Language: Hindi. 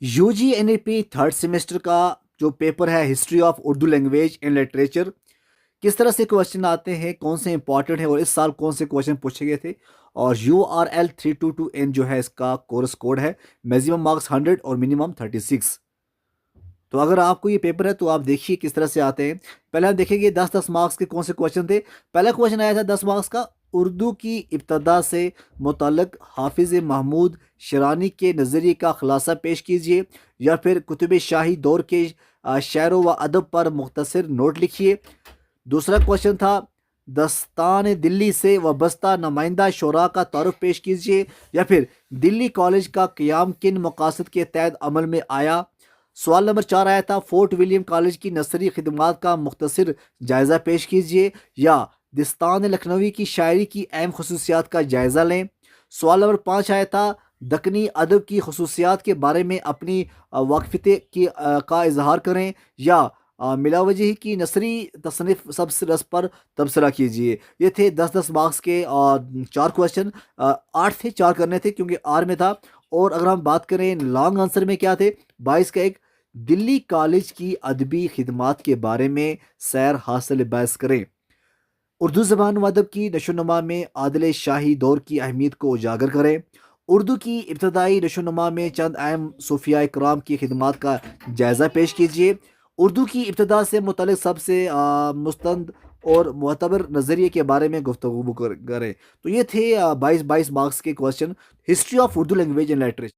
यूजी एनईपी थर्ड सेमेस्टर का जो पेपर है history of Urdu language and literature, किस तरह से क्वेश्चन आते हैं, कौन से इंपॉर्टेंट है और इस साल कौन से क्वेश्चन पूछे गए थे। और URL 322N जो है इसका कोर्स कोड है। मैक्सिमम मार्क्स 100 और मिनिमम 36। तो अगर आपको ये पेपर है तो आप देखिए किस तरह से आते हैं। पहले हम देखेंगे 10-10 मार्क्स के कौन से क्वेश्चन थे। पहला क्वेश्चन आया था 10 मार्क्स का, उर्दू की इब्तदा से मुतल्लक हाफिज महमूद शिरानी के नज़रिए का खुलासा पेश कीजिए, या फिर कुतुब शाही दौर के शेर व अदब पर मुख्तसर नोट लिखिए। दूसरा क्वेश्चन था दस्तान दिल्ली से वाबस्ता नुमाइंदा शोरा का तारुफ पेश कीजिए, या फिर दिल्ली कॉलेज का क़याम किन मकासद के तहत अमल में आया। सवाल नंबर 4 आया था फोर्ट विलियम कॉलेज की नर्सरी खिदमात का मुख्तसर जायज़ा पेश कीजिए, या दिस्तान लखनवी की शायरी की अहम खसूसियात का जायज़ा लें। सवाल नंबर 5 आया था दक्कनी अदब की खसूसियात के बारे में अपनी वाकफियत की का इजहार करें, या मिलावजही की नसरी तसनीफ सबसे रस पर तबसरा कीजिए। ये थे 10-10 मार्क्स के 4 क्वेश्चन। 8 थे, 4 करने थे क्योंकि आर में था। और अगर हम बात करें लॉन्ग आंसर में क्या थे, 22 का एक, दिल्ली कॉलेज की अदबी खिदमात के बारे में सैर हासिल बहस करें। उर्दू ज़बान व अदब की नशोनुमा में आदिल शाही दौर की अहमियत को उजागर करें। उर्दू की इब्तदाई नशोनुमा में चंद अहम सूफिया कराम की खिदमात का जायज़ा पेश कीजिए। उर्दू की इब्तदा से मुतल्लिक़ सबसे मुस्तंद और मोतबर नज़रिए के बारे में गुफ्तगू करें। तो ये थे 22-22 मार्क्स के question, history of Urdu language and literature.